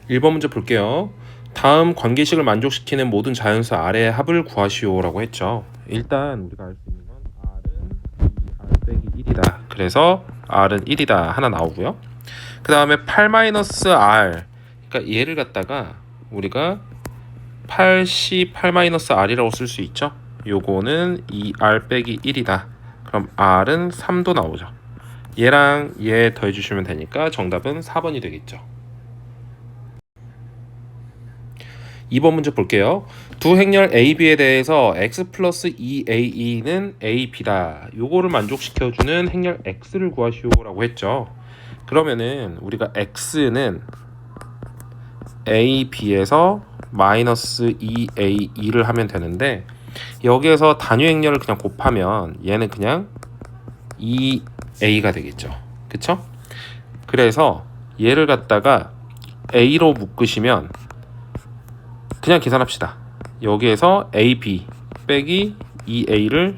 1번 문제 볼게요. 다음 관계식을 만족시키는 모든 자연수 R의 합을 구하시오라고 했죠. 일단 우리가 알 수 있는 건 R은 2R 빼기 1이다. 그래서 R은 1이다 하나 나오고요. 그 다음에 8-R, 그러니까 얘를 갖다가 우리가 8C8-R이라고 쓸 수 있죠. 요거는 2R 빼기 1이다. 그럼 R은 3도 나오죠. 얘랑 얘 더해주시면 되니까 정답은 4번이 되겠죠. 2번 문제 볼게요. 두 행렬 AB에 대해서 x 플러스 2AE는 AB다. 요거를 만족시켜주는 행렬 X를 구하시오라고 했죠. 그러면은 우리가 X는 AB에서 마이너스 2AE를 하면 되는데 여기에서 단위 행렬을 그냥 곱하면 얘는 그냥 2A가 되겠죠. 그쵸? 그래서 얘를 갖다가 A로 묶으시면 그냥 계산합시다. 여기에서 AB 빼기 2A를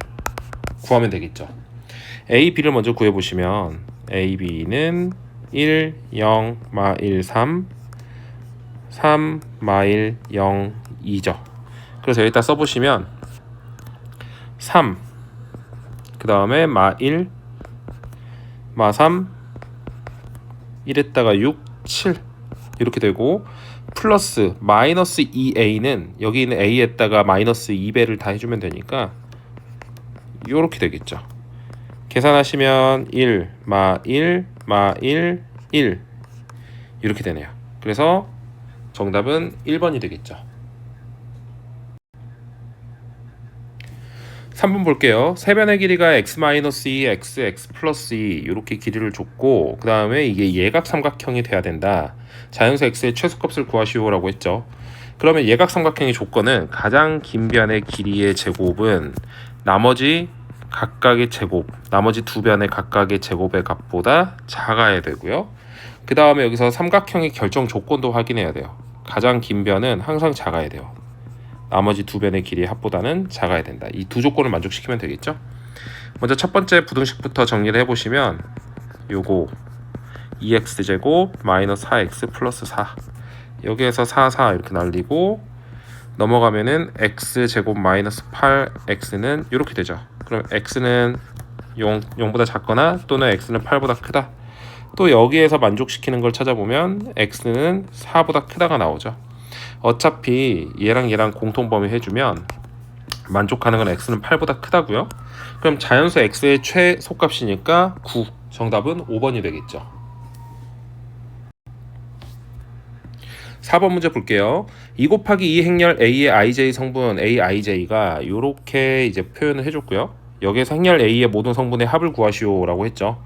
구하면 되겠죠. AB를 먼저 구해보시면 AB는 1, 0, 마1, 3, 3, 마1, 0, 2죠. 그래서 여기다 써보시면 3, 그 다음에 마1, 마3, 1에다가 6, 7 이렇게 되고 플러스 마이너스 2a는 여기 있는 a에다가 마이너스 2배를 다 해주면 되니까 이렇게 되겠죠. 계산하시면 1, 마 1, 마 1, 1 이렇게 되네요. 그래서 정답은 1번이 되겠죠. 3번 볼게요. 세변의 길이가 x-2, x 플러스 2 이렇게 길이를 줬고 그 다음에 이게 예각 삼각형이 돼야 된다. 자연수 x의 최소값을 구하시오라고 했죠. 그러면 예각 삼각형의 조건은 가장 긴 변의 길이의 제곱은 나머지 각각의 제곱, 나머지 두 변의 각각의 제곱의 값보다 작아야 되고요. 그 다음에 여기서 삼각형의 결정 조건도 확인해야 돼요. 가장 긴 변은 항상 작아야 돼요. 나머지 두 변의 길이의 합보다는 작아야 된다. 이 두 조건을 만족시키면 되겠죠. 먼저 첫 번째 부등식부터 정리를 해보시면 요거 2x제곱 마이너스 4x 플러스 4 여기에서 4, 4 이렇게 날리고 넘어가면은 x제곱 마이너스 8x는 이렇게 되죠. 그럼 x는 0보다 작거나 또는 x는 8보다 크다. 또 여기에서 만족시키는 걸 찾아보면 x는 4보다 크다가 나오죠. 어차피 얘랑 얘랑 공통범위 해주면 만족하는 건 x는 8보다 크다고요. 그럼 자연수 x의 최소값이니까 9. 정답은 5번이 되겠죠. 4번 문제 볼게요. 2 곱하기 2 행렬 A의 IJ 성분 AIJ가 이렇게 이제 표현을 해줬고요. 여기에서 행렬 A의 모든 성분의 합을 구하시오라고 했죠.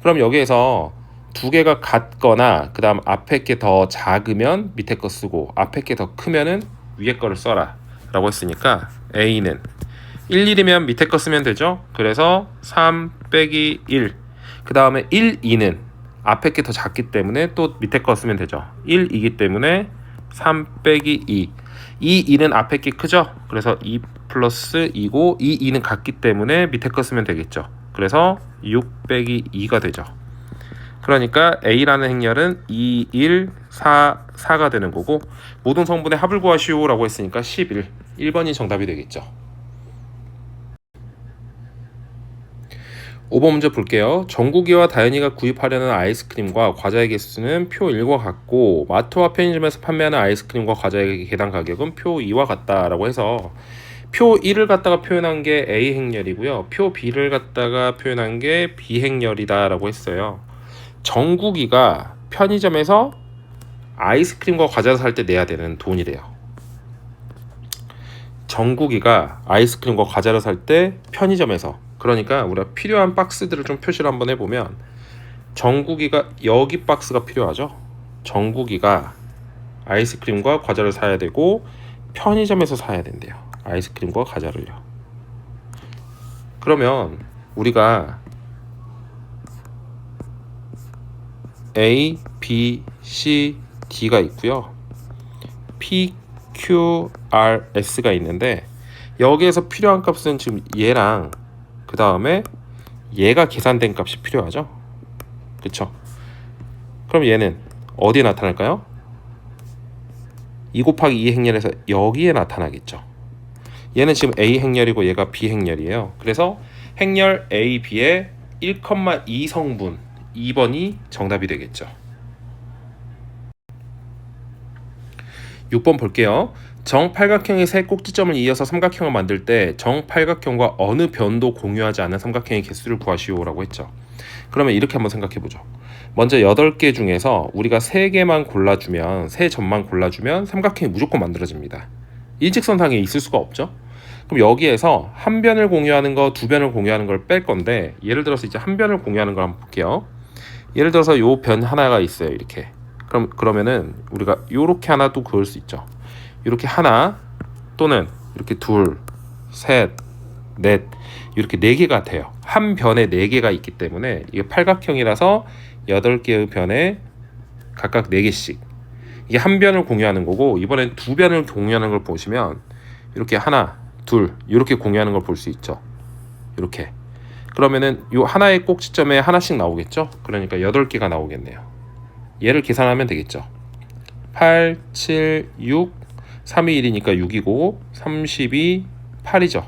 그럼 여기에서 두 개가 같거나 그 다음 앞에 게 더 작으면 밑에 거 쓰고 앞에 게 더 크면은 위에 거를 써라 라고 했으니까 A는 1, 1이면 밑에 거 쓰면 되죠. 그래서 3 빼기 1 그 다음에 1, 2는 앞에 게 더 작기 때문에 또 밑에 거 쓰면 되죠. 1, 2기 때문에 3 빼기 2 2, 2는 앞에 게 크죠. 그래서 2 플러스 2고 2, 2는 같기 때문에 밑에 거 쓰면 되겠죠. 그래서 6 빼기 2가 되죠. 그러니까 A라는 행렬은 2, 1, 4, 4가 되는 거고 모든 성분의 합을 구하시오라고 했으니까 11, 1번이 정답이 되겠죠. 5번 문제 볼게요. 정국이와 다현이가 구입하려는 아이스크림과 과자의 개수는 표 1과 같고 마트와 편의점에서 판매하는 아이스크림과 과자의 계단 가격은 표 2와 같다라고 해서 표 1을 갖다가 표현한 게 A 행렬이고요. 표 B를 갖다가 표현한 게 B 행렬이다라고 했어요. 정국이가 편의점에서 아이스크림과 과자를 살 때 내야 되는 돈이래요. 정국이가 아이스크림과 과자를 살 때 편의점에서, 그러니까 우리가 필요한 박스들을 좀 표시를 한번 해보면 정국이가 여기 박스가 필요하죠. 정국이가 아이스크림과 과자를 사야 되고 편의점에서 사야 된대요. 아이스크림과 과자를요. 그러면 우리가 A, B, C, D가 있고요. P, Q, R, S가 있는데 여기에서 필요한 값은 지금 얘랑 그 다음에 얘가 계산된 값이 필요하죠. 그쵸? 그럼 얘는 어디에 나타날까요? 2 곱하기 2 행렬에서 여기에 나타나겠죠. 얘는 지금 A 행렬이고 얘가 B 행렬이에요. 그래서 행렬 A, B의 1,2 성분 2번이 정답이 되겠죠. 6번 볼게요. 정팔각형의 세 꼭지점을 이어서 삼각형을 만들 때 정팔각형과 어느 변도 공유하지 않은 삼각형의 개수를 구하시오라고 했죠. 그러면 이렇게 한번 생각해보죠. 먼저 8개 중에서 우리가 3개만 골라주면, 3점만 골라주면 삼각형이 무조건 만들어집니다. 일직선상에 있을 수가 없죠. 그럼 여기에서 한 변을 공유하는 거, 두 변을 공유하는 걸 뺄 건데, 예를 들어서 이제 한 변을 공유하는 걸 한번 볼게요. 예를 들어서 요 변 하나가 있어요. 이렇게. 그러면은 우리가 요렇게 하나 또 그을 수 있죠. 이렇게 하나 또는 이렇게 둘, 셋, 넷, 이렇게 4개가 돼요. 한 변에 4개가 있기 때문에 이게 팔각형이라서 8개의 변에 각각 4개씩. 이게 한 변을 공유하는 거고, 이번엔 두 변을 공유하는 걸 보시면 이렇게 하나, 둘 이렇게 공유하는 걸 볼 수 있죠. 이렇게. 그러면은 요 하나의 꼭지점에 하나씩 나오겠죠. 그러니까 8개가 나오겠네요. 얘를 계산하면 되겠죠. 8, 7, 6, 3이 1이니까 6이고 32, 8이죠.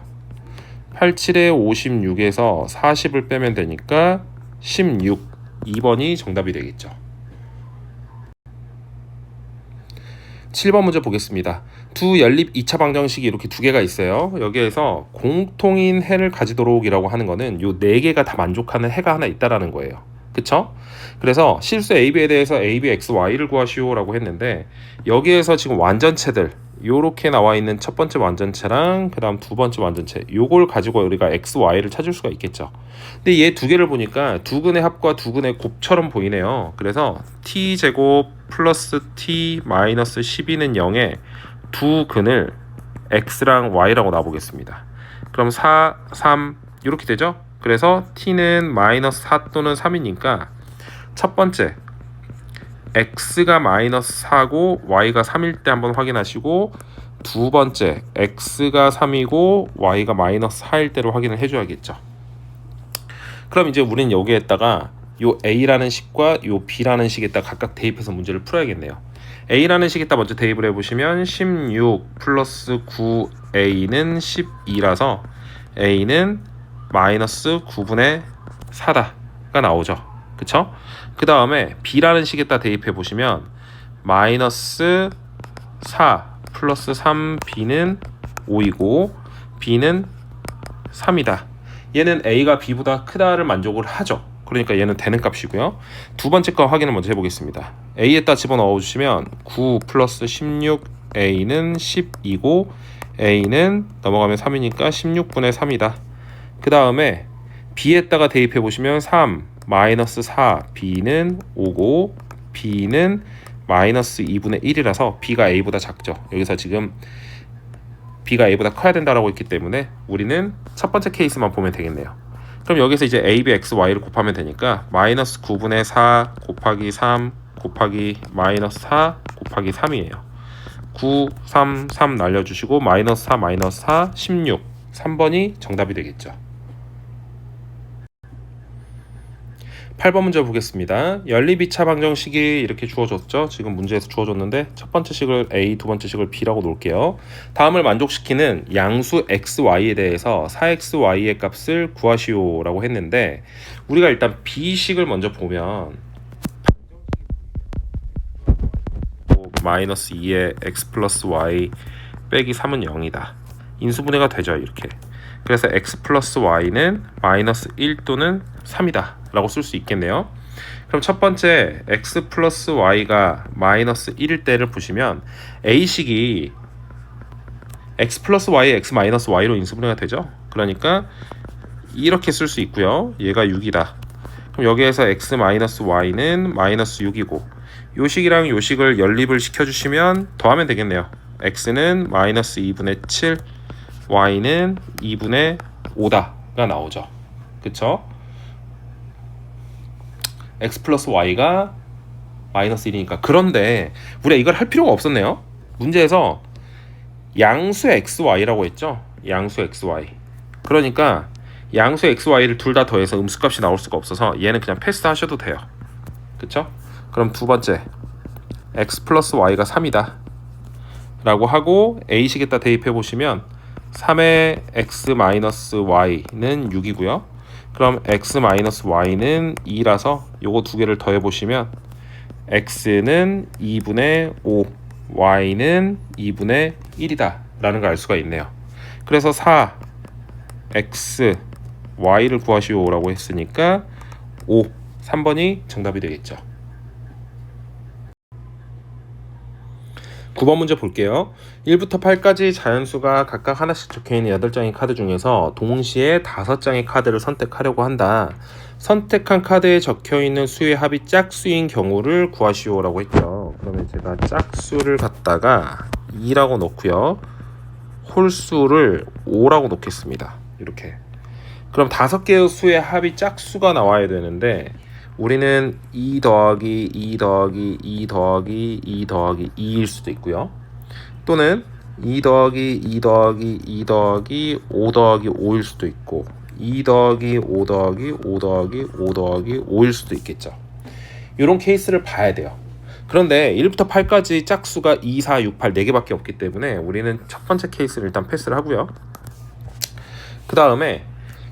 8, 7에 56에서 40을 빼면 되니까 16, 2번이 정답이 되겠죠. 7번 문제 보겠습니다. 두 연립 2차 방정식이 이렇게 2개가 있어요. 여기에서 공통인 해를 가지도록 이라고 하는 거는 요 4개가 다 만족하는 해가 하나 있다라는 거예요. 그쵸? 그래서 실수 AB에 대해서 AB, X, Y를 구하시오 라고 했는데, 여기에서 지금 완전체들 요렇게 나와 있는 첫 번째 완전체랑 그 다음 두 번째 완전체, 요걸 가지고 우리가 X, Y를 찾을 수가 있겠죠. 근데 얘 2개를 보니까 두근의 합과 두근의 곱처럼 보이네요. 그래서 T제곱 플러스 T 마이너스 12는 0에 두 근을 X랑 Y라고 놔보겠습니다. 그럼 4, 3 이렇게 되죠. 그래서 T는 마이너스 4 또는 3이니까 첫 번째 X가 마이너스 4고 Y가 3일 때 한번 확인하시고, 두 번째 X가 3이고 Y가 마이너스 4일 때로 확인을 해줘야겠죠. 그럼 이제 우리는 여기에다가 요 A라는 식과 요 B라는 식에다 각각 대입해서 문제를 풀어야겠네요. A라는 식에다 먼저 대입을 해보시면 16 플러스 9A는 12라서 A는 마이너스 9분의 4다가 나오죠. 그쵸? 그 다음에 B라는 식에다 대입해 보시면 마이너스 4 플러스 3B는 5이고 B는 3이다. 얘는 A가 B보다 크다를 만족을 하죠. 그러니까 얘는 되는 값이고요. 두 번째 거 확인을 먼저 해보겠습니다. A에다 집어넣어 주시면 9 플러스 16 A는 12고 A는 넘어가면 3이니까 16분의 3이다. 그 다음에 B에다가 대입해 보시면 3 마이너스 4 B는 5고 B는 마이너스 2분의 1이라서 B가 A보다 작죠. 여기서 지금 B가 A보다 커야 된다라고 했기 때문에 우리는 첫 번째 케이스만 보면 되겠네요. 그럼 여기서 이제 A, B, X, Y를 곱하면 되니까 마이너스 9분의 4 곱하기 3 곱하기 마이너스 4 곱하기 3이에요. 9, 3, 3 날려주시고 마이너스 4, 마이너스 4, 16 3번이 정답이 되겠죠. 8번 문제 보겠습니다. 연립 2차 방정식이 이렇게 주어졌죠. 지금 문제에서 주어졌는데 첫 번째 식을 A, 두 번째 식을 B라고 놓을게요. 다음을 만족시키는 양수 x, y에 대해서 4xy의 값을 구하시오라고 했는데, 우리가 일단 B식을 먼저 보면 마이너스 2의 x 플러스 y 빼기 3은 0이다. 인수분해가 되죠. 이렇게. 그래서 x 플러스 y는 마이너스 1 또는 3이다 라고 쓸 수 있겠네요. 그럼 첫 번째 x 플러스 y가 마이너스 1일 때를 보시면 A식이 x 플러스 y, x 마이너스 y로 인수분해가 되죠. 그러니까 이렇게 쓸 수 있고요. 얘가 6이다. 그럼 여기에서 x 마이너스 y는 마이너스 6이고, 요 식이랑 요 식을 연립을 시켜주시면 더하면 되겠네요. x는 마이너스 2분의 7, y는 2분의 5다가 나오죠. 그쵸? x 플러스 y가 마이너스 1이니까. 그런데 우리가 이걸 할 필요가 없었네요. 문제에서 양수 xy라고 했죠. 양수 xy. 그러니까 양수 xy를 둘 다 더해서 음수값이 나올 수가 없어서 얘는 그냥 패스 하셔도 돼요. 그쵸? 그럼 두 번째 x 플러스 y가 3이다. 라고 하고 A식에다 대입해 보시면 3의 x-y는 6이고요. 그럼 x-y는 2라서 요거 두 개를 더해 보시면 x는 2분의 5, y는 2분의 1이다 라는 걸 알 수가 있네요. 그래서 4 x y를 구하시오라고 했으니까 5, 3번이 정답이 되겠죠. 9번 문제 볼게요. 1부터 8까지 자연수가 각각 하나씩 적혀있는 8장의 카드 중에서 동시에 5장의 카드를 선택하려고 한다. 선택한 카드에 적혀있는 수의 합이 짝수인 경우를 구하시오라고 했죠. 그러면 제가 짝수를 갖다가 2라고 넣고요. 홀수를 5라고 놓겠습니다. 이렇게. 그럼 5개의 수의 합이 짝수가 나와야 되는데 우리는 2 더하기 2 더하기 2 더하기 2 더하기 2일 수도 있고요. 또는 2 더하기 2 더하기 2 더하기 5 더하기 5일 수도 있고 2 더하기 5 더하기 5 더하기 5 더하기 5일 수도 있겠죠. 이런 케이스를 봐야 돼요. 그런데 1부터 8까지 짝수가 2, 4, 6, 8 4개밖에 없기 때문에 우리는 첫 번째 케이스를 일단 패스를 하고요. 그 다음에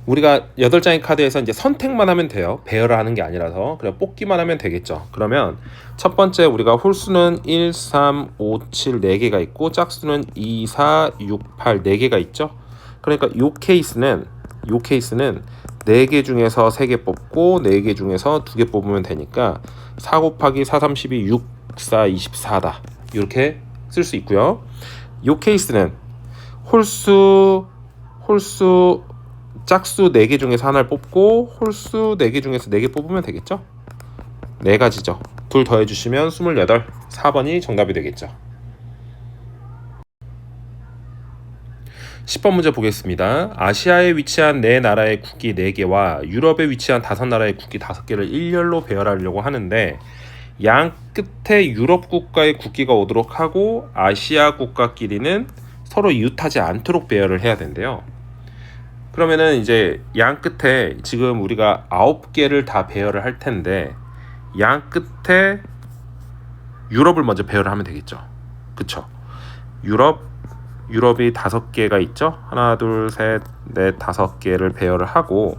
우리가 8장의 카드에서 이제 선택만 하면 돼요. 배열을 하는 게 아니라서. 그냥 뽑기만 하면 되겠죠. 그러면 첫 번째 우리가 홀수는 1, 3, 5, 7 4개가 있고 짝수는 2, 4, 6, 8 4개가 있죠. 그러니까 요 케이스는 4개 중에서 3개 뽑고 4개 중에서 2개 뽑으면 되니까 4 곱하기 4, 32, 6, 4, 24다. 이렇게 쓸 수 있고요. 요 케이스는 홀수 짝수 4개 중에서 하나를 뽑고 홀수 4개 중에서 4개 뽑으면 되겠죠? 4가지죠. 둘 더해주시면 28, 4번이 정답이 되겠죠. 10번 문제 보겠습니다. 아시아에 위치한 4나라의 국기 4개와 유럽에 위치한 5나라의 국기 5개를 일렬로 배열하려고 하는데 양 끝에 유럽 국가의 국기가 오도록 하고 아시아 국가끼리는 서로 이웃하지 않도록 배열을 해야 된대요. 그러면은 이제 양 끝에 지금 우리가 9개를 다 배열을 할 텐데 양 끝에 유럽을 먼저 배열을 하면 되겠죠. 그쵸? 유럽이 5개가 있죠. 하나, 둘, 셋, 넷, 5개를 배열을 하고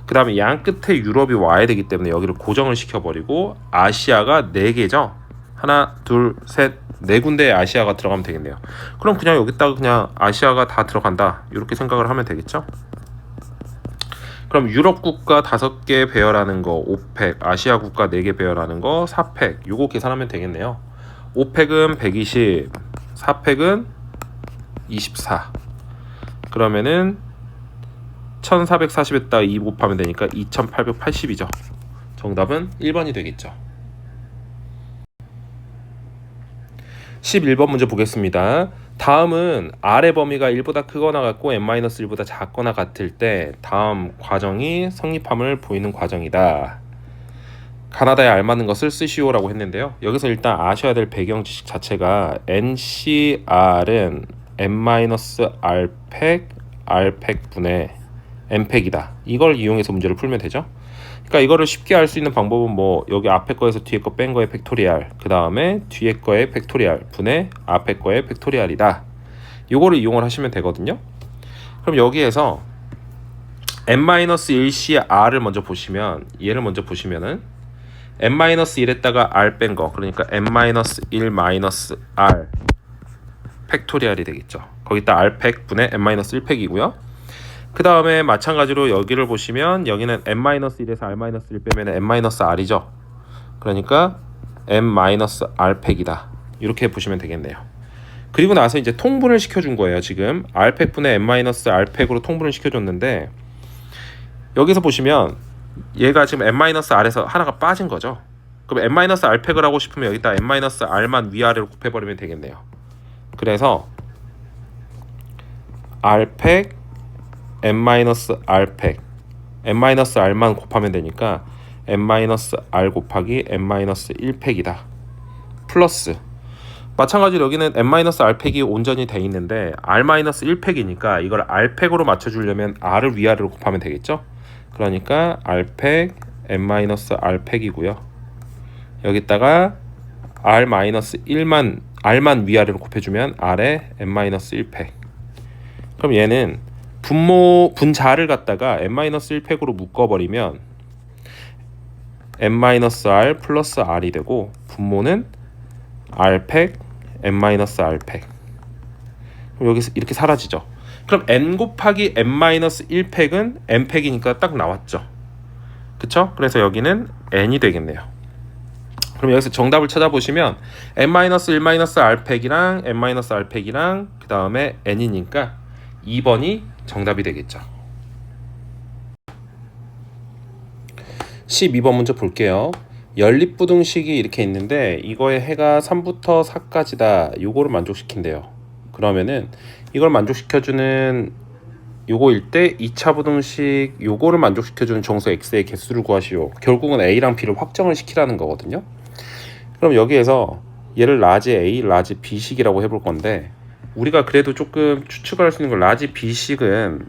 그 다음에 양 끝에 유럽이 와야 되기 때문에 여기를 고정을 시켜버리고 아시아가 4개죠. 하나, 둘, 셋, 4군데에 아시아가 들어가면 되겠네요. 그럼 그냥 여기다가 그냥 아시아가 다 들어간다 이렇게 생각을 하면 되겠죠. 그럼 유럽 국가 5개 배열하는 거 5팩, 아시아 국가 4개 배열하는 거 4팩 요거 계산하면 되겠네요. 5팩은 120, 4팩은 24. 그러면은 1440에다가 2 곱하면 되니까 2880이죠. 정답은 1번이 되겠죠. 11번 문제 보겠습니다. 다음은 R의 범위가 1보다 크거나 같고 n-1보다 작거나 같을 때 다음 과정이 성립함을 보이는 과정이다. 가나다에 알맞는 것을 쓰시오라고 했는데요. 여기서 일단 아셔야 될 배경 지식 자체가 NCR은 n-R팩 R팩 분의 n팩이다. 이걸 이용해서 문제를 풀면 되죠. 그러니까 이거를 쉽게 알 수 있는 방법은 뭐 여기 앞에 거에서 뒤에 거 뺀 거의 팩토리알, 그 다음에 뒤에 거의 팩토리알 분의 앞에 거의 팩토리알이다. 요거를 이용을 하시면 되거든요. 그럼 여기에서 n-1CR을 먼저 보시면 얘를 먼저 보시면은 n-1에다가 r 뺀 거 그러니까 n-1-r 팩토리알이 되겠죠. 거기다 r팩 분의 n-1팩이고요. 그 다음에 마찬가지로 여기를 보시면 여기는 n-1에서 r-1 빼면 n-r이죠. 그러니까 n-r팩이다. 이렇게 보시면 되겠네요. 그리고 나서 이제 통분을 시켜준 거예요. 지금 r팩분의 n-r팩으로 통분을 시켜줬는데 여기서 보시면 얘가 지금 n-r에서 하나가 빠진 거죠. 그럼 n-r팩을 하고 싶으면 여기다 n-r만 위아래로 곱해버리면 되겠네요. 그래서 r팩 n-r팩 n-r만 곱하면 되니까 n-r 곱하기 n-1팩이다. 플러스 마찬가지로 여기는 n-r팩이 온전히 돼 있는데 r-1팩이니까 이걸 r팩으로 맞춰주려면 r을 위아래로 곱하면 되겠죠. 그러니까 r팩 n-r팩이고요. 여기다가 r-1만 r만 위아래로 곱해주면 r에 n-1팩. 그럼 얘는 분자를 갖다가 n-1팩으로 묶어버리면 n-r 플러스 r이 되고 분모는 r팩 n-r팩. 그럼 여기서 이렇게 사라지죠. 그럼 n 곱하기 n-1팩은 n팩이니까 딱 나왔죠. 그쵸? 그래서 여기는 n이 되겠네요. 그럼 여기서 정답을 찾아보시면 n-1-r팩이랑 n-r팩이랑 그 다음에 n이니까 2번이 정답이 되겠죠. 12번 문제 볼게요. 연립부등식이 이렇게 있는데 이거의 해가 3부터 4까지다. 요거를 만족시킨대요. 그러면은 이걸 만족시켜주는 요거일 때 2차 부등식 요거를 만족시켜주는 정수 x의 개수를 구하시오. 결국은 a랑 b를 확정을 시키라는 거거든요. 그럼 여기에서 얘를 라지 A, 라지 B식이라고 해볼 건데 우리가 그래도 조금 추측을 할 수 있는 건 라지 B식은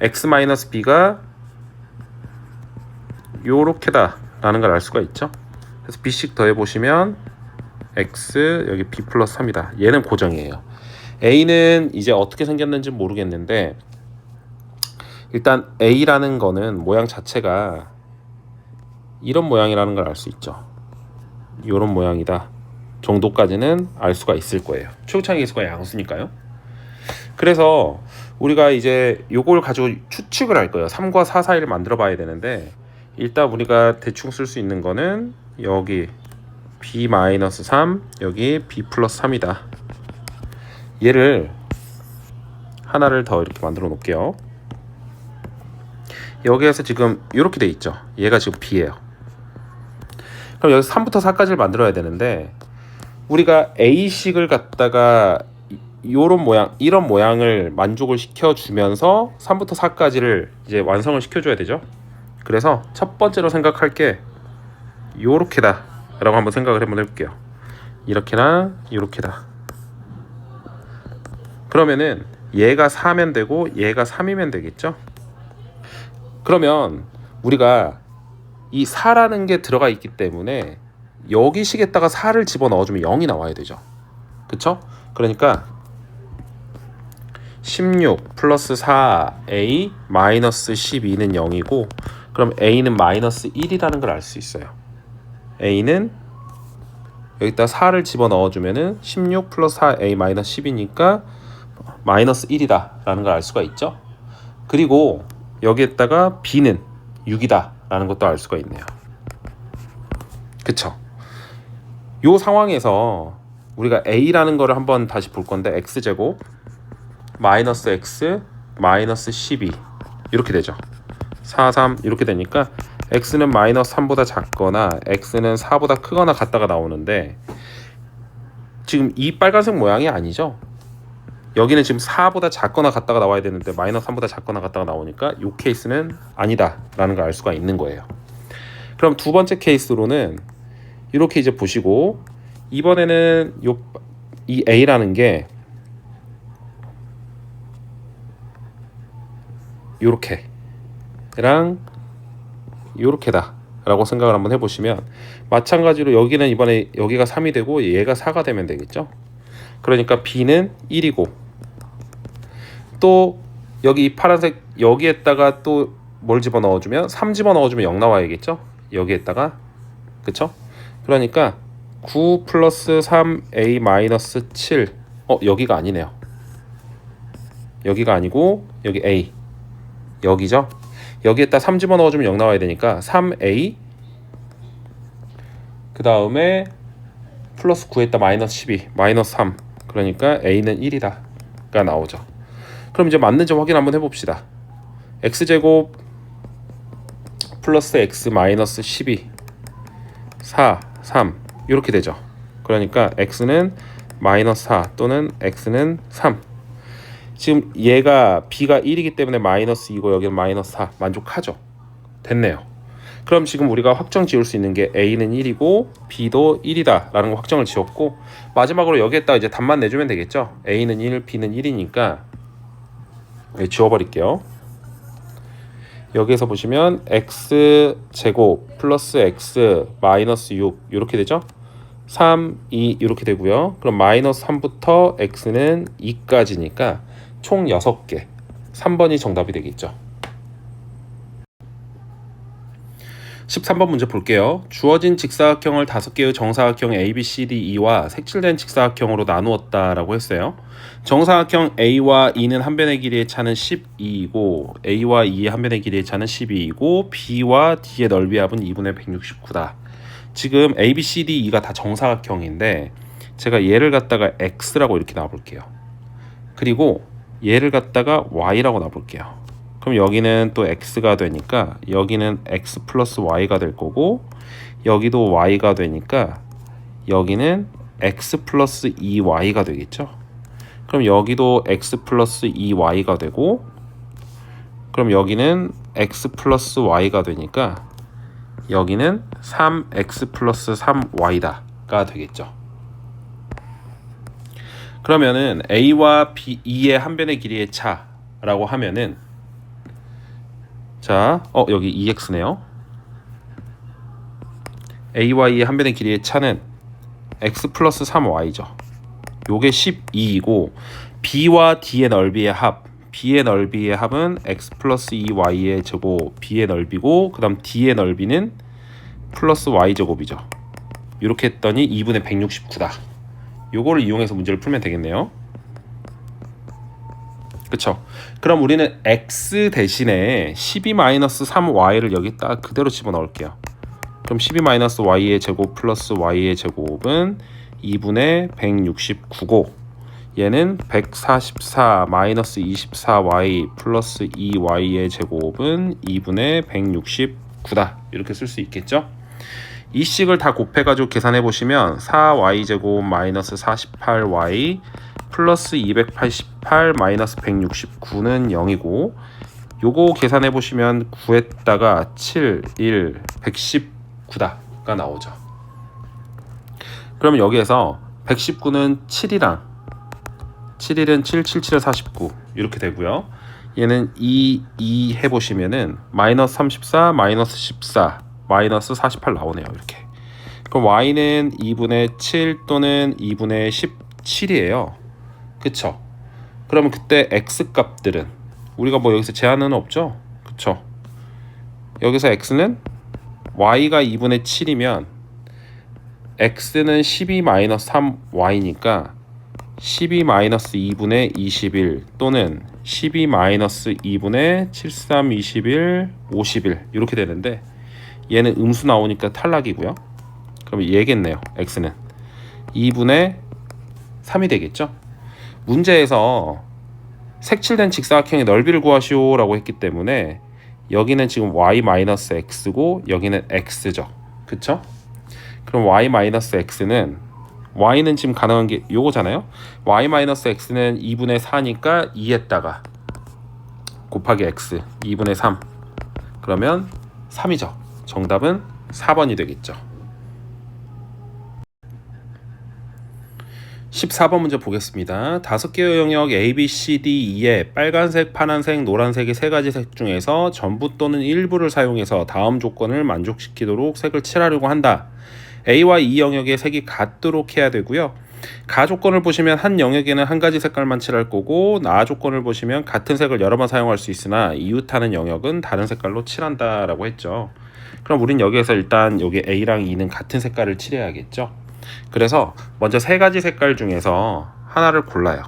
x-b가 요렇게다 라는 걸 알 수가 있죠. 그래서 B식 더해보시면 x 여기 B 플러스 3이다. 얘는 고정이에요. A는 이제 어떻게 생겼는지 모르겠는데 일단 A라는 거는 모양 자체가 이런 모양이라는 걸 알 수 있죠. 이런 모양이다 정도까지는 알 수가 있을 거예요. 최고차이 개수가 양수니까요. 그래서 우리가 이제 요걸 가지고 추측을 할 거예요. 3과 4 사이를 만들어 봐야 되는데 일단 우리가 대충 쓸 수 있는 거는 여기 b-3 여기 b 플러스 3이다. 얘를 하나를 더 이렇게 만들어 놓을게요. 여기에서 지금 이렇게 돼 있죠. 얘가 지금 b예요. 그럼 여기서 3부터 4까지를 만들어야 되는데 우리가 A식을 갖다가 요런 모양, 이런 모양을 만족을 시켜주면서 3부터 4까지를 이제 완성을 시켜줘야 되죠. 그래서 첫 번째로 생각할 게 요렇게다 라고 한번 생각을 한번 해볼게요. 이렇게나 요렇게다. 그러면은 얘가 4면 되고 얘가 3이면 되겠죠. 그러면 우리가 이 4라는 게 들어가 있기 때문에 여기 식에다가 4를 집어넣어주면 0이 나와야 되죠. 그쵸? 그러니까 16 플러스 4a 마이너스 12는 0이고 그럼 a는 마이너스 1이라는 걸 알 수 있어요. a는 여기다 4를 집어넣어주면은 16 플러스 4a 마이너스 10이니까 마이너스 1이다 라는 걸 알 수가 있죠. 그리고 여기에다가 b는 6이다 라는 것도 알 수가 있네요. 그쵸? 요 상황에서 우리가 a라는 거를 한번 다시 볼 건데 x제곱 마이너스 x 마이너스 12 이렇게 되죠. 4, 3 이렇게 되니까 x는 마이너스 3보다 작거나 x는 4보다 크거나 같다가 나오는데 지금 이 빨간색 모양이 아니죠. 여기는 지금 4보다 작거나 같다가 나와야 되는데 마이너스 3보다 작거나 같다가 나오니까 이 케이스는 아니다 라는 걸 알 수가 있는 거예요. 그럼 두 번째 케이스로는 이렇게 이제 보시고 이번에는 이 a라는 게 요렇게랑 요렇게다 라고 생각을 한번 해보시면 마찬가지로 여기는 이번에 여기가 3이 되고 얘가 4가 되면 되겠죠. 그러니까 b는 1이고 또 여기 이 파란색 여기에다가 또 뭘 집어넣어주면 3 집어넣어주면 0 나와야겠죠. 여기에다가 그쵸? 그러니까 9 플러스 3a 마이너스 7 여기가 아니네요. 여기가 아니고 여기 a 여기죠. 여기에다 3 집어넣어주면 0 나와야 되니까 3a 그 다음에 플러스 9에다 마이너스 12 마이너스 3 그러니까 a는 1이다 가 나오죠. 그럼 이제 맞는지 확인 한번 해봅시다. x제곱 플러스 x 마이너스 12 4 3 이렇게 되죠. 그러니까 x는 마이너스 4 또는 x는 3. 지금 얘가 b가 1이기 때문에 마이너스 2고 여기는 마이너스 4 만족하죠. 됐네요. 그럼 지금 우리가 확정 지을 수 있는 게 a는 1이고 b도 1이다 라는 거 확정을 지었고 마지막으로 여기에다 이제 답만 내주면 되겠죠. a는 1 b는 1이니까 지워버릴게요. 여기에서 보시면 x제곱 플러스 x 마이너스 6 이렇게 되죠. 3, 2 이렇게 되고요. 그럼 마이너스 3부터 x는 2까지니까 총 6개. 3번이 정답이 되겠죠. 13번 문제 볼게요. 주어진 직사각형을 5개의 정사각형 A, B, C, D, E와 색칠된 직사각형으로 나누었다라고 했어요. 정사각형 A와 E는 한 변의 길이의 차는 12이고 A와 E의 한 변의 길이의 차는 12이고 B와 D의 넓이 합은 2분의 169다. 지금 A, B, C, D, E가 다 정사각형인데 제가 얘를 갖다가 X라고 이렇게 놔볼게요. 그리고 얘를 갖다가 Y라고 놔볼게요. 그럼 여기는 또 x가 되니까 여기는 x 플러스 y가 될 거고 여기도 y가 되니까 여기는 x 플러스 2y가 되겠죠. 그럼 여기도 x 플러스 2y가 되고 그럼 여기는 x 플러스 y가 되니까 여기는 3x 플러스 3y다가 되겠죠. 그러면은 a와 b, E의 한 변의 길이의 차라고 하면은 자, 여기 2x네요. a와 E의 한 변의 길이의 차는 x 플러스 3y죠. 요게 12이고 b와 d의 넓이의 합, b의 넓이의 합은 x 플러스 2y의 제곱, b의 넓이고 그 다음 d의 넓이는 플러스 y 제곱이죠. 이렇게 했더니 2분의 169다. 요거를 이용해서 문제를 풀면 되겠네요. 그쵸? 그럼 우리는 x 대신에 12-3y를 여기 딱 그대로 집어넣을게요. 그럼 12-y의 제곱 플러스 y의 제곱은 2분의 169고 얘는 144-24y 플러스 2y의 제곱은 2분의 169다. 이렇게 쓸 수 있겠죠? 이 식을 다 곱해가지고 계산해 보시면 4y제곱 마이너스 48y 플러스 288 마이너스 169는 0이고 요거 계산해 보시면 9에다가 7, 1, 119다가 나오죠. 그러면 여기에서 119는 7이랑 7일은 7, 7, 7은 49 이렇게 되고요. 얘는 2 해보시면은 마이너스 34, 마이너스 14, 마이너스 48 나오네요. 이렇게. 그럼 y는 2분의 7 또는 2분의 17이에요. 그쵸? 그러면 그때 x 값들은 우리가 뭐 여기서 제한은 없죠? 그쵸? 여기서 x는 y가 2분의 7이면 x는 12-3y니까 12-2분의 21 또는 12-2분의 73, 21, 51 이렇게 되는데 얘는 음수 나오니까 탈락이고요. 그럼 얘겠네요. x는 2분의 3이 되겠죠. 문제에서 색칠된 직사각형의 넓이를 구하시오 라고 했기 때문에 여기는 지금 y-x고 여기는 x죠. 그쵸? 그럼 y-x는 y는 지금 가능한 게 요거잖아요. y-x는 2분의 4니까 2에다가 곱하기 x 2분의 3 그러면 3이죠. 정답은 4번이 되겠죠. 14번 문제 보겠습니다. 5개의 영역 A, B, C, D, E에 빨간색, 파란색, 노란색의 3가지 색 중에서 전부 또는 일부를 사용해서 다음 조건을 만족시키도록 색을 칠하려고 한다. A와 E 영역의 색이 같도록 해야 되고요. 가 조건을 보시면 한 영역에는 한 가지 색깔만 칠할 거고 나 조건을 보시면 같은 색을 여러 번 사용할 수 있으나 이웃하는 영역은 다른 색깔로 칠한다 라고 했죠. 그럼 우린 여기에서 일단 여기 A랑 E는 같은 색깔을 칠해야겠죠. 그래서 먼저 3가지 색깔 중에서 하나를 골라요.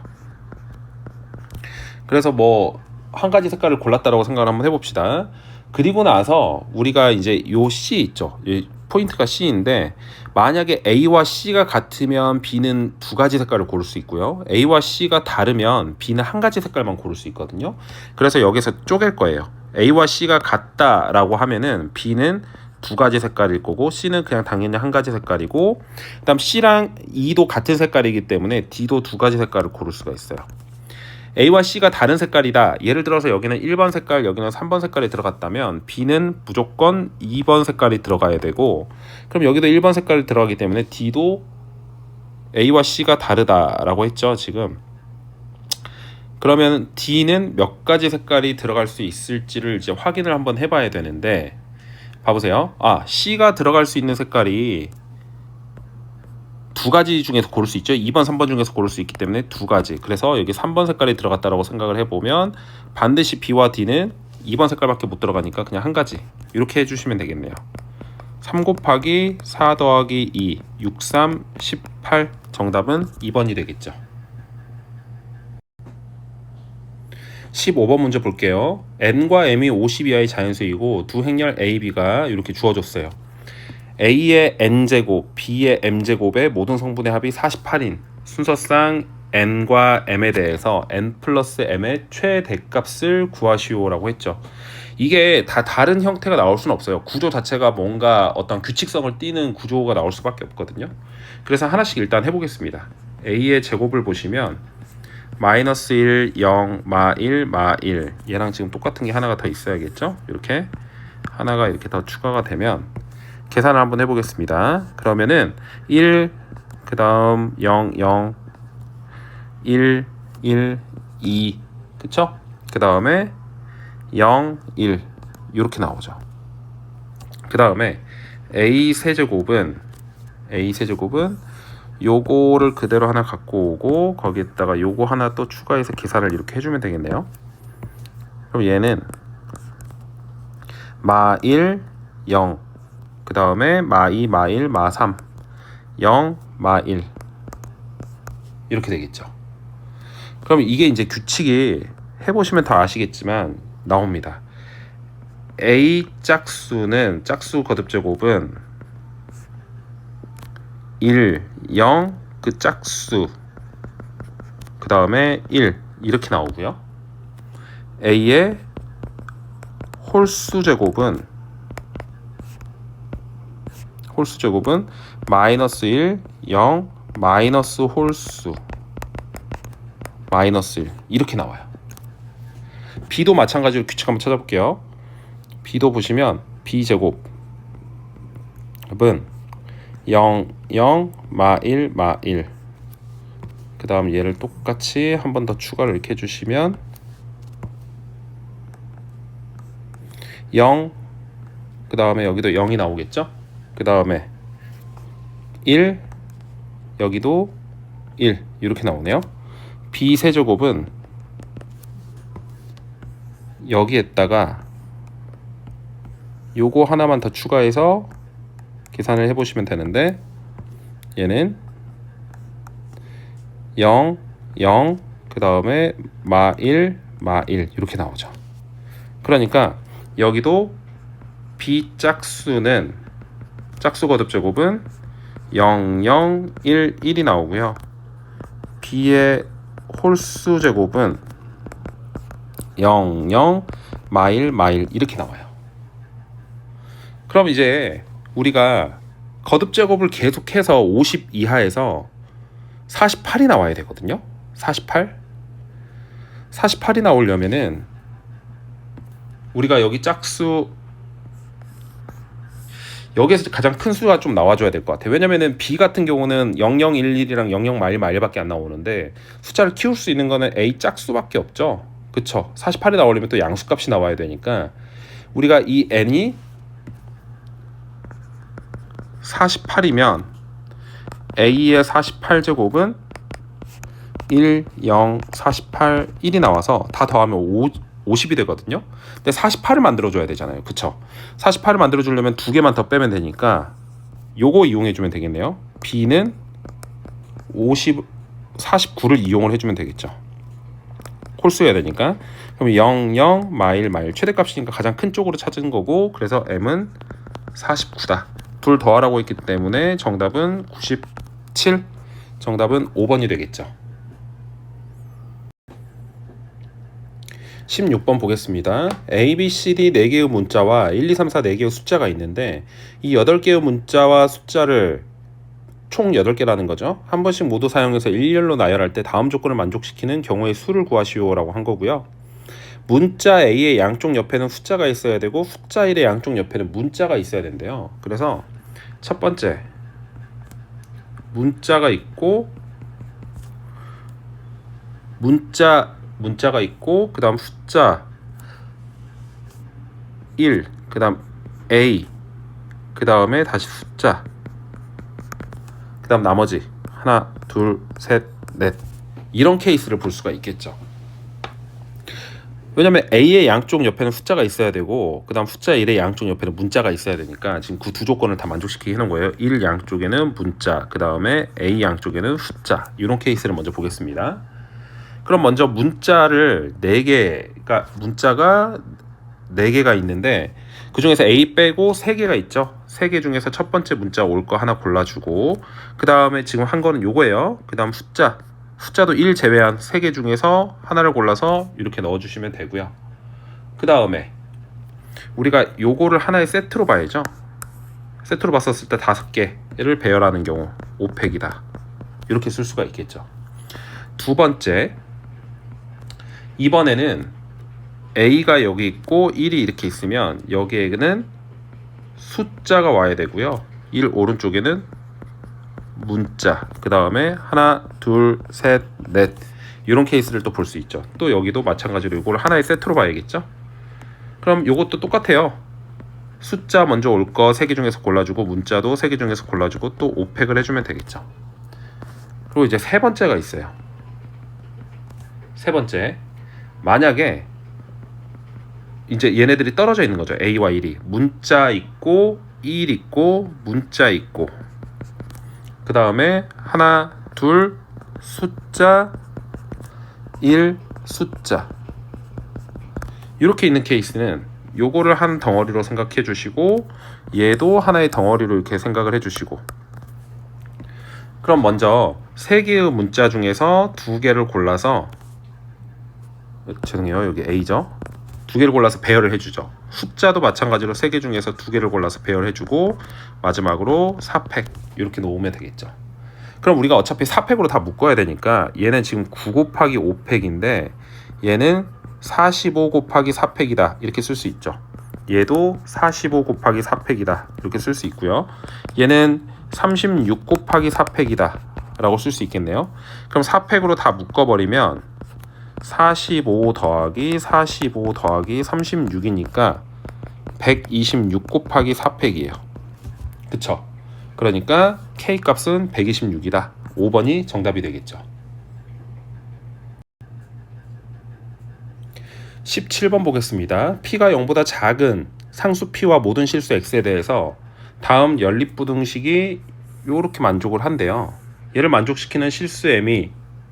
그래서 뭐 한 가지 색깔을 골랐다라고 생각을 한번 해봅시다. 그리고 나서 우리가 이제 요 C 있죠. 포인트가 C인데 만약에 A와 C가 같으면 B는 2가지 색깔을 고를 수 있고요. A와 C가 다르면 B는 한 가지 색깔만 고를 수 있거든요. 그래서 여기서 쪼갤 거예요. A와 C가 같다라고 하면은 B는 2가지 색깔일 거고 C는 그냥 당연히 한 가지 색깔이고 그다음 C랑 E도 같은 색깔이기 때문에 D도 2가지 색깔을 고를 수가 있어요. A와 C가 다른 색깔이다. 예를 들어서 여기는 1번 색깔, 여기는 3번 색깔이 들어갔다면 B는 무조건 2번 색깔이 들어가야 되고 그럼 여기도 1번 색깔이 들어가기 때문에 D도 A와 C가 다르다라고 했죠. 지금. 그러면 D는 몇 가지 색깔이 들어갈 수 있을지를 이제 확인을 한번 해봐야 되는데 봐보세요. C가 들어갈 수 있는 색깔이 두 가지 중에서 고를 수 있죠. 2번, 3번 중에서 고를 수 있기 때문에 두 가지. 그래서 여기 3번 색깔이 들어갔다라고 생각을 해보면 반드시 B와 D는 2번 색깔밖에 못 들어가니까 그냥 한 가지 이렇게 해주시면 되겠네요. 3 곱하기 4 더하기 2 6, 3, 18 정답은 2번이 되겠죠. 15번 문제 볼게요. n과 m이 50 이하의 자연수이고 두 행렬 a, b가 이렇게 주어졌어요. a의 n제곱, b의 m제곱의 모든 성분의 합이 48인 순서상 n과 m에 대해서 n 플러스 m의 최대값을 구하시오라고 했죠. 이게 다 다른 형태가 나올 수는 없어요. 구조 자체가 뭔가 어떤 규칙성을 띠는 구조가 나올 수밖에 없거든요. 그래서 하나씩 일단 해보겠습니다. a의 제곱을 보시면 마이너스 1, 0, 마 1, 마 1 얘랑 지금 똑같은 게 하나가 더 있어야겠죠. 이렇게 하나가 이렇게 더 추가가 되면 계산을 한번 해보겠습니다. 그러면은 1, 그 다음 0, 0, 1, 1, 2 그쵸? 그 다음에 0, 1 이렇게 나오죠. 그 다음에 a 세제곱은 요거를 그대로 하나 갖고 오고 거기에다가 요거 하나 또 추가해서 계산을 이렇게 해주면 되겠네요. 그럼 얘는 마 1, 0 그 다음에 마 2, 마 1, 마 3 0, 마 1 이렇게 되겠죠. 그럼 이게 이제 규칙이 해보시면 더 아시겠지만 나옵니다. A 짝수는 짝수 거듭제곱은 1, 0 그 짝수 그 다음에 1 이렇게 나오고요. A의 홀수 제곱은 마이너스 1, 0, 마이너스 홀수 마이너스 1 이렇게 나와요. B도 마찬가지로 규칙 한번 찾아볼게요. B도 보시면 B제곱은 0, 0, 마 1, 마 1 그 다음 얘를 똑같이 한 번 더 추가를 이렇게 해주시면 0 그 다음에 여기도 0이 나오겠죠. 그 다음에 1 여기도 1 이렇게 나오네요. B 세제곱은 여기에다가 요거 하나만 더 추가해서 계산을 해보시면 되는데 얘는 0, 0 그 다음에 마 1, 마 1 이렇게 나오죠. 그러니까 여기도 B 짝수는 짝수 거듭제곱은 0, 0, 1, 1이 나오고요. B의 홀수 제곱은 0, 0, 마 1, 마 1 이렇게 나와요. 그럼 이제 우리가 거듭 제곱을 계속해서 50 이하에서 48이 나와야 되거든요. 48이 나오려면은 우리가 여기 짝수 여기에서 가장 큰 수가 좀 나와줘야 될 것 같아요. 왜냐면은 B 같은 경우는 0011이랑 00마일 안 나오는데 숫자를 키울 수 있는 거는 A 짝수밖에 없죠. 그쵸? 48이 나오려면 또 양수값이 나와야 되니까 우리가 이 n이 48이면 A의 48제곱은 1, 0, 48, 1이 나와서 다 더하면 50이 되거든요. 근데 48을 만들어줘야 되잖아요. 그쵸? 48을 만들어주려면 두 개만 더 빼면 되니까 요거 이용해주면 되겠네요. B는 49를 이용을 해주면 되겠죠. 홀수해야 되니까. 그럼 0, 0, 마일 최대값이니까 가장 큰 쪽으로 찾은 거고 그래서 M은 49다. 둘 더하라고 했기 때문에 정답은 97. 정답은 5번이 되겠죠. 16번 보겠습니다. A, B, C, D 4개의 문자와 1, 2, 3, 4 4개의 숫자가 있는데 이 8개의 문자와 숫자를 총 8개라는 거죠. 한 번씩 모두 사용해서 일렬로 나열할 때 다음 조건을 만족시키는 경우의 수를 구하시오라고 한 거고요. 문자 A의 양쪽 옆에는 숫자가 있어야 되고 숫자 1의 양쪽 옆에는 문자가 있어야 된대요. 그래서 첫 번째 문자가 있고 문자가 있고 그 다음 숫자 1 그 다음 A 그 다음에 다시 숫자 그 그 다음 나머지 하나, 둘, 셋, 넷 이런 케이스를 볼 수가 있겠죠. 왜냐면 A의 양쪽 옆에는 숫자가 있어야 되고 그 다음 숫자 1의 양쪽 옆에는 문자가 있어야 되니까 지금 그 두 조건을 다 만족시키게 해놓은 거예요. 1 양쪽에는 문자, 그 다음에 A 양쪽에는 숫자, 이런 케이스를 먼저 보겠습니다. 그럼 먼저 문자를 4개가 문자가 4개가 있는데 그 중에서 A 빼고 3개가 있죠. 3개 중에서 첫 번째 문자 올 거 하나 골라주고 그 다음에 지금 한 거는 요거예요. 그 다음 숫자도 1 제외한 3개 중에서 하나를 골라서 이렇게 넣어주시면 되고요. 그 다음에 우리가 요거를 하나의 세트로 봐야죠. 세트로 봤었을 때 5개를 배열하는 경우 5팩이다 이렇게 쓸 수가 있겠죠. 두 번째, 이번에는 A가 여기 있고 1이 이렇게 있으면 여기에는 숫자가 와야 되고요. 1 오른쪽에는 문자, 그 다음에 하나, 둘, 셋, 넷 이런 케이스를 또 볼 수 있죠. 또 여기도 마찬가지로 이걸 하나의 세트로 봐야겠죠. 그럼 이것도 똑같아요. 숫자 먼저 올 거 3개 중에서 골라주고 문자도 3개 중에서 골라주고 또 5팩을 해주면 되겠죠. 그리고 이제 세 번째가 있어요. 세 번째, 만약에 이제 얘네들이 떨어져 있는 거죠. A와 1이 문자 있고 1 있고 문자 있고 그 다음에 하나, 둘, 숫자 1, 숫자 이렇게 있는 케이스는 요거를 한 덩어리로 생각해 주시고 얘도 하나의 덩어리로 이렇게 생각을 해 주시고 그럼 먼저 3개의 문자 중에서 2개를 골라서 죄송해요. 여기 A죠. 2개를 골라서 배열을 해주죠. 숫자도 마찬가지로 3개 중에서 2개를 골라서 배열해주고 마지막으로 4팩 이렇게 놓으면 되겠죠. 그럼 우리가 어차피 4팩으로 다 묶어야 되니까 얘는 지금 9 곱하기 5팩인데 얘는 45 곱하기 4팩이다 이렇게 쓸 수 있죠. 얘도 45 곱하기 4팩이다 이렇게 쓸 수 있고요. 얘는 36 곱하기 4팩이다 라고 쓸 수 있겠네요. 그럼 4팩으로 다 묶어버리면 45 더하기 45 더하기 36이니까 126 곱하기 4팩이에요. 그쵸? 그러니까 K 값은 126이다. 5번이 정답이 되겠죠. 17번 보겠습니다. P가 0보다 작은 상수 P와 모든 실수 X에 대해서 다음 연립부등식이 이렇게 만족을 한대요. 얘를 만족시키는 실수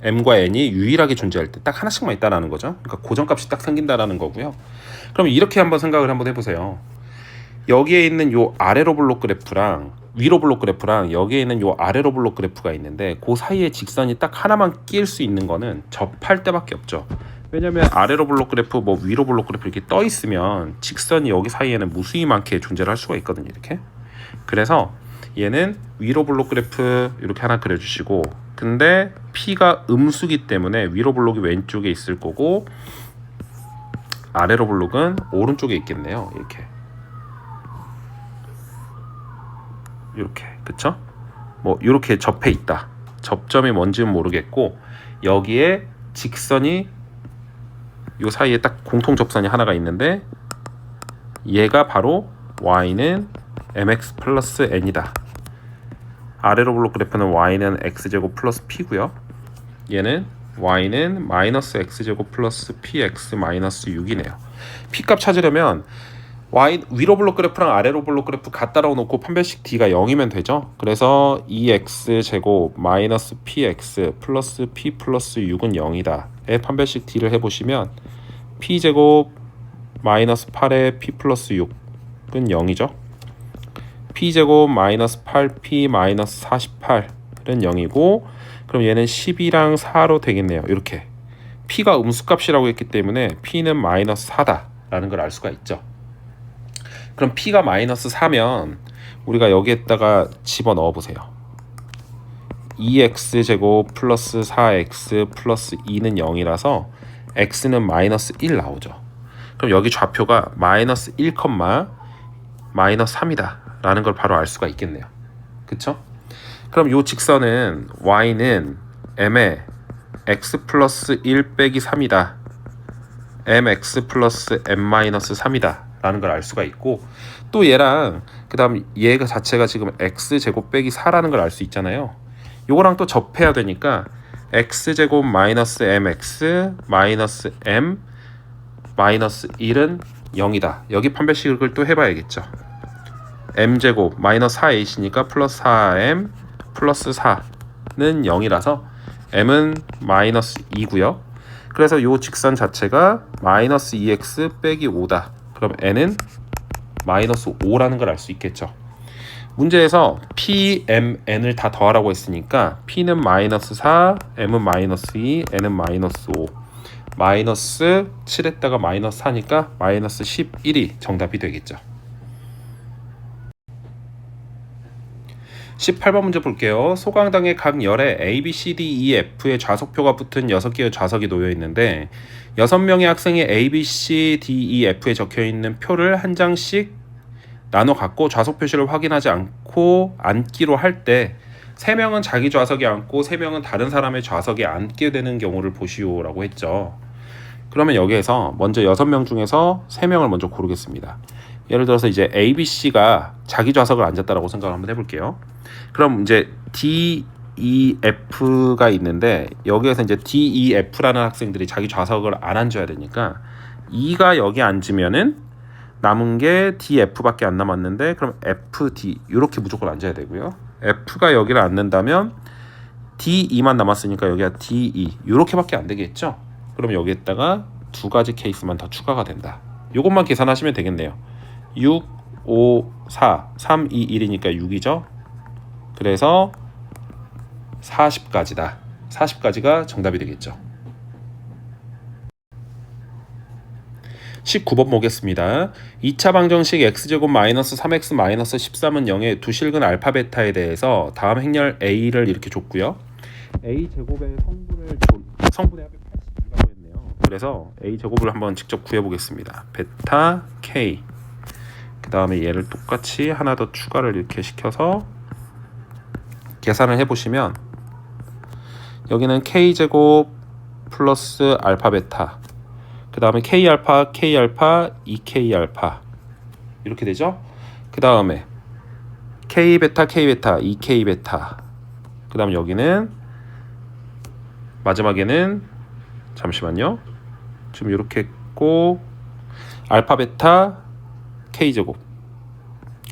M과 N이 유일하게 존재할 때 딱 하나씩만 있다라는 거죠. 그러니까 고정값이 딱 생긴다라는 거고요. 그럼 이렇게 한번 생각을 한번 해보세요. 여기에 있는 요 아래로 블록 그래프랑 위로 블록 그래프랑 여기에 있는 요 아래로 블록 그래프가 있는데 그 사이에 직선이 딱 하나만 끼일 수 있는 거는 접할 때밖에 없죠. 왜냐면 아래로 블록 그래프 뭐 위로 블록 그래프 이렇게 떠 있으면 직선이 여기 사이에는 무수히 많게 존재를 할 수가 있거든요. 이렇게. 그래서 얘는 위로 블록 그래프 이렇게 하나 그려주시고 근데 P가 음수기 때문에 위로 블록이 왼쪽에 있을 거고 아래로 블록은 오른쪽에 있겠네요. 이렇게 그쵸? 뭐 이렇게 접해 있다. 접점이 뭔지는 모르겠고 여기에 직선이 요 사이에 딱 공통 접선이 하나가 있는데 얘가 바로 y는 mx 플러스 n이다. 아래로 블록 그래프는 y는 x제곱 플러스 p고요. 얘는 y는 마이너스 x제곱 플러스 px 마이너스 6이네요. p값 찾으려면 위로 블록 그래프랑 아래로 블록 그래프 갖다 놓고 판별식 d가 0이면 되죠. 그래서 2x제곱 마이너스 px 플러스 p 플러스 6은 0이다 의 판별식 d를 해보시면 p제곱 마이너스 8에 p 플러스 6은 0이죠. p제곱 마이너스 8p 마이너스 48은 0이고 그럼 얘는 12랑 4로 되겠네요. 이렇게 p가 음수값이라고 했기 때문에 p는 마이너스 4다 라는 걸 알 수가 있죠. 그럼 p가 마이너스 4면 우리가 여기에다가 집어넣어 보세요. 2x제곱 플러스 4x 플러스 2는 0이라서 x는 마이너스 1 나오죠. 그럼 여기 좌표가 마이너스 1, 마이너스 3이다 라는 걸 바로 알 수가 있겠네요. 그쵸? 그럼 요 직선은 y는 m에 x 플러스 1 빼기 3이다. mx 플러스 m 마이너스 3이다 라는 걸 알 수가 있고 또 얘랑 그 다음 얘가 자체가 지금 x제곱 빼기 4라는 걸 알 수 있잖아요. 요거랑 또 접해야 되니까 x제곱 마이너스 mx 마이너스 m 마이너스 1은 0이다. 여기 판별식을 또 해봐야겠죠. m제곱 마이너스 4ac니까 플러스 4m 플러스 4는 0이라서 m은 마이너스 2고요. 그래서 요 직선 자체가 마이너스 2x 빼기 5다. 그럼 n은 마이너스 5라는 걸 알 수 있겠죠. 문제에서 p, m, n을 다 더하라고 했으니까 p는 마이너스 4, m은 마이너스 2, n은 마이너스 5. 마이너스 7에다가 마이너스 4니까 마이너스 11이 정답이 되겠죠. 18번 문제 볼게요. 소강당의 각 열에 A, B, C, D, E, F의 좌석표가 붙은 6개의 좌석이 놓여 있는데 6명의 학생이 A, B, C, D, E, F에 적혀 있는 표를 한 장씩 나눠 갖고 좌석 표시를 확인하지 않고 앉기로 할 때 3명은 자기 좌석에 앉고 3명은 다른 사람의 좌석에 앉게 되는 경우를 보시오라고 했죠. 그러면 여기에서 먼저 6명 중에서 3명을 먼저 고르겠습니다. 예를 들어서 이제 A, B, C가 자기 좌석을 앉았다라고 생각을 한번 해볼게요. 그럼 이제 D, E, F가 있는데 여기에서 이제 D, E, F라는 학생들이 자기 좌석을 안 앉아야 되니까 E가 여기 앉으면은 남은 게 D, F밖에 안 남았는데 그럼 F, D 이렇게 무조건 앉아야 되고요. F가 여기를 앉는다면 D, E만 남았으니까 여기가 D, E 이렇게밖에 안 되겠죠. 그럼 여기에다가 두 가지 케이스만 더 추가가 된다. 이것만 계산하시면 되겠네요. 6, 5, 4, 3, 2, 1이니까 6이죠. 그래서 40까지다. 40까지가 정답이 되겠죠. 19번 보겠습니다. 2차 방정식 x제곱 마이너스 3x 마이너스 13은 0의 두 실근 알파 베타에 대해서 다음 행렬 a를 이렇게 줬고요. a 제곱의 성분의 합이 82라고 했네요. 그래서 a 제곱을 한번 직접 구해보겠습니다. 베타 k 그 다음에 얘를 똑같이 하나 더 추가를 이렇게 시켜서 계산을 해보시면 여기는 k제곱 플러스 알파 베타 그 다음에 K알파, K알파, 2K알파 이렇게 되죠. 그 다음에 K베타, K베타, 2K베타 그 다음 여기는 마지막에는 잠시만요. 지금 이렇게 했고 알파, 베타, K제곱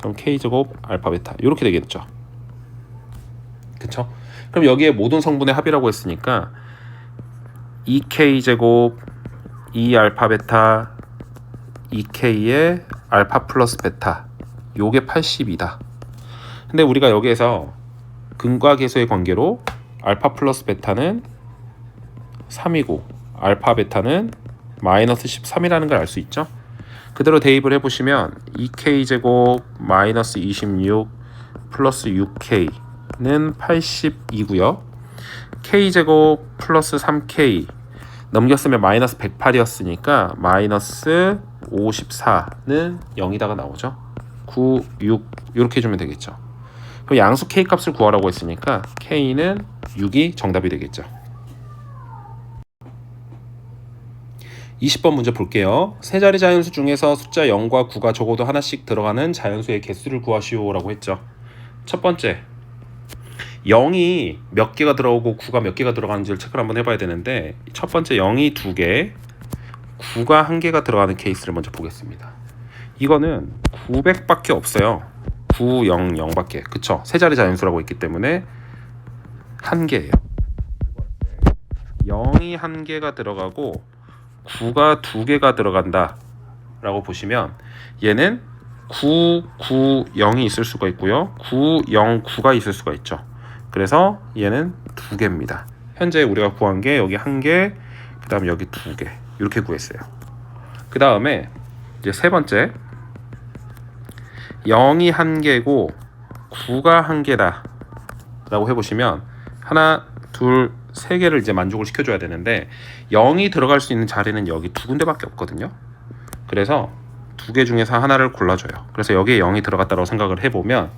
그럼 K제곱, 알파, 베타 이렇게 되겠죠. 그쵸? 그럼 여기에 모든 성분의 합이라고 했으니까 2K제곱 2알파 베타 2K의 알파 플러스 베타 요게 80이다. 근데 우리가 여기에서 근과 계수의 관계로 알파 플러스 베타는 3이고 알파 베타는 마이너스 13이라는 걸 알 수 있죠. 그대로 대입을 해보시면 2K제곱 마이너스 26 플러스 6K는 82고요. K제곱 플러스 3K 넘겼으면 마이너스 108이었으니까 마이너스 54는 0이다가 나오죠. 9, 6 이렇게 해주면 되겠죠. 그럼 양수 K 값을 구하라고 했으니까 K는 6이 정답이 되겠죠. 20번 문제 볼게요. 세 자리 자연수 중에서 숫자 0과 9가 적어도 하나씩 들어가는 자연수의 개수를 구하시오라고 했죠. 첫 번째 0이 몇 개가 들어오고 9가 몇 개가 들어가는지를 체크를 한번 해봐야 되는데 첫 번째 0이 2개 9가 1개가 들어가는 케이스를 먼저 보겠습니다. 이거는 900밖에 없어요. 9, 0, 0밖에 그쵸? 세 자리 자연수라고 있기 때문에 1개예요. 0이 1개가 들어가고 9가 2개가 들어간다 라고 보시면 얘는 9, 9, 0이 있을 수가 있고요. 9, 0, 9가 있을 수가 있죠. 그래서 얘는 2개입니다. 현재 우리가 구한 게 여기 1개, 그 다음에 여기 2개 이렇게 구했어요. 그 다음에 이제 세 번째 0이 1개고 9가 1개다 라고 해보시면 하나, 둘, 세 개를 이제 만족을 시켜줘야 되는데 0이 들어갈 수 있는 자리는 여기 2군데밖에 없거든요. 그래서 2개 중에서 하나를 골라줘요. 그래서 여기에 0이 들어갔다고 생각을 해보면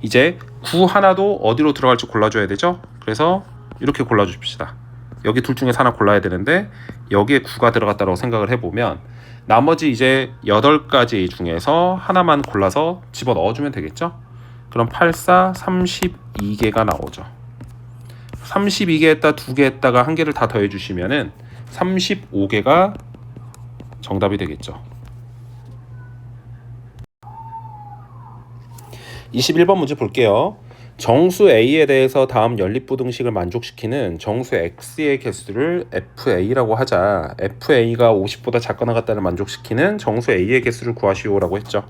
이제 9 하나도 어디로 들어갈지 골라줘야 되죠. 그래서 이렇게 골라줍시다. 여기 둘 중에서 하나 골라야 되는데 여기에 9가 들어갔다고 생각을 해보면 나머지 이제 8가지 중에서 하나만 골라서 집어넣어주면 되겠죠. 그럼 8, 4, 32개가 나오죠. 32개 했다 2개 했다가 1개를 다 더해 주시면은 35개가 정답이 되겠죠. 21번 문제 볼게요. 정수 A에 대해서 다음 연립부등식을 만족시키는 정수 X의 개수를 FA라고 하자. FA가 50보다 작거나 같다를 만족시키는 정수 A의 개수를 구하시오라고 했죠.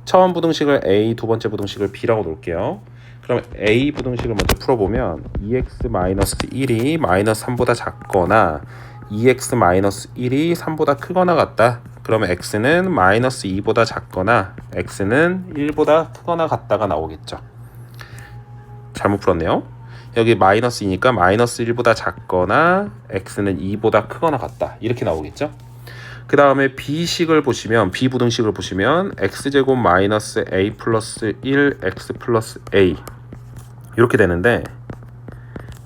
처음 부등식을 A, 두 번째 부등식을 B라고 놓을게요. 그럼 A 부등식을 먼저 풀어보면 2x-1이 -3보다 작거나 2x-1이 3보다 크거나 같다. 그러면 x는 -2보다 작거나 x는 1보다 크거나 같다가 나오겠죠. 잘못 풀었네요. 여기 마이너스이니까 -1보다 작거나 x는 2보다 크거나 같다. 이렇게 나오겠죠. 그 다음에 B식을 보시면 B부등식을 보시면 x제곱 -a 플러스 1 x 플러스 a 이렇게 되는데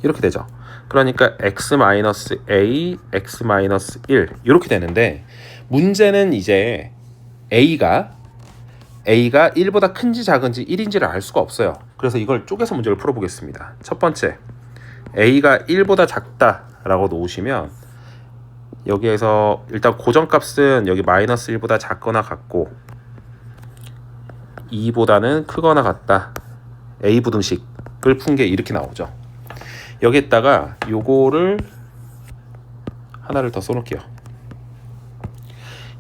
이렇게 되죠. 그러니까 x-a, x-1 이렇게 되는데 문제는 이제 A가 1보다 큰지 작은지 1인지를 알 수가 없어요. 그래서 이걸 쪼개서 문제를 풀어보겠습니다. 첫 번째, A가 1보다 작다라고 놓으시면 여기에서 일단 고정값은 여기 -1보다 작거나 같고 2보다는 크거나 같다. A 부등식을 푼 게 이렇게 나오죠. 여기에다가 요거를 하나를 더 써놓을게요.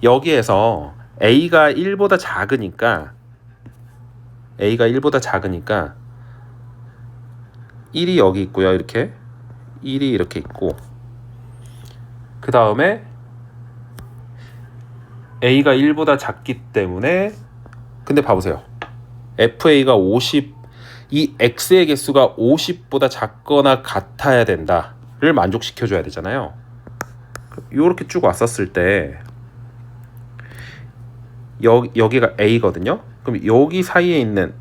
여기에서 A가 1보다 작으니까 1이 여기 있고요. 이렇게 1이 이렇게 있고 그 다음에 A가 1보다 작기 때문에 근데 봐보세요. FA가 50 이 X의 개수가 50보다 작거나 같아야 된다를 만족시켜줘야 되잖아요. 이렇게 쭉 왔었을 때 여기가 A거든요. 그럼 여기 사이에 있는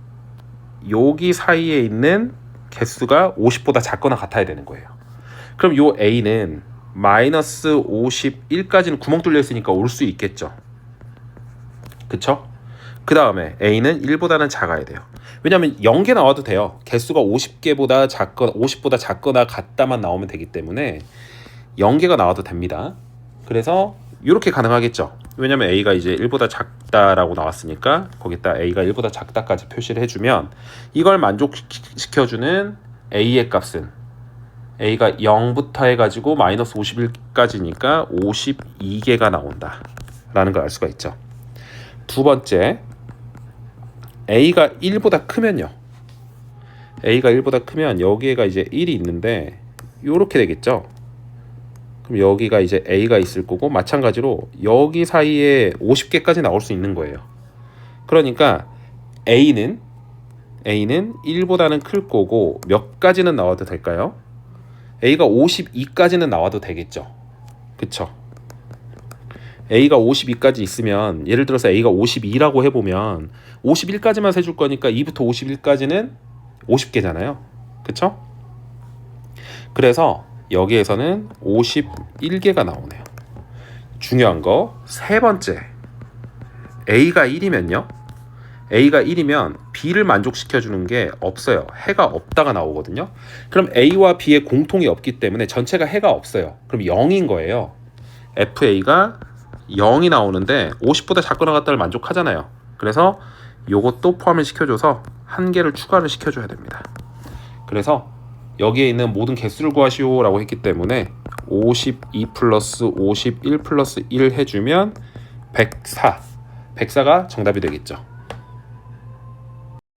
개수가 50보다 작거나 같아야 되는 거예요. 그럼 요 A는 -51까지는 구멍 뚫려 있으니까 올 수 있겠죠. 그쵸? 그 다음에 A는 1보다는 작아야 돼요. 왜냐하면 0개 나와도 돼요. 개수가 50보다 작거나 같다만 나오면 되기 때문에 0개가 나와도 됩니다. 그래서 이렇게 가능하겠죠. 왜냐면 A가 이제 1보다 작다라고 나왔으니까 거기다 A가 1보다 작다까지 표시를 해주면 이걸 만족시켜주는 A의 값은 A가 0부터 해가지고 -51까지니까 52개가 나온다 라는 걸 알 수가 있죠. 두 번째, A가 1보다 크면요. A가 1보다 크면 여기에가 이제 1이 있는데 요렇게 되겠죠. 그럼 여기가 이제 A가 있을 거고 마찬가지로 여기 사이에 50개까지 나올 수 있는 거예요. 그러니까 A는 1보다는 클 거고 몇 가지는 나와도 될까요? A가 52까지는 나와도 되겠죠. 그쵸? A가 52까지 있으면 예를 들어서 A가 52라고 해보면 51까지만 세줄 거니까 2부터 51까지는 50개잖아요. 그쵸? 그래서 여기에서는 51개가 나오네요. 중요한 거 세 번째, A가 1이면요. A가 1이면 B를 만족시켜주는 게 없어요. 해가 없다가 나오거든요. 그럼 A와 B의 공통이 없기 때문에 전체가 해가 없어요. 그럼 0인 거예요. FA가 0이 나오는데 50보다 작거나 같다를 만족하잖아요. 그래서 요것도 포함을 시켜줘서 한 개를 추가를 시켜줘야 됩니다. 그래서 여기에 있는 모든 개수를 구하시오 라고 했기 때문에 52 플러스 51 플러스 1 해주면 104가 정답이 되겠죠.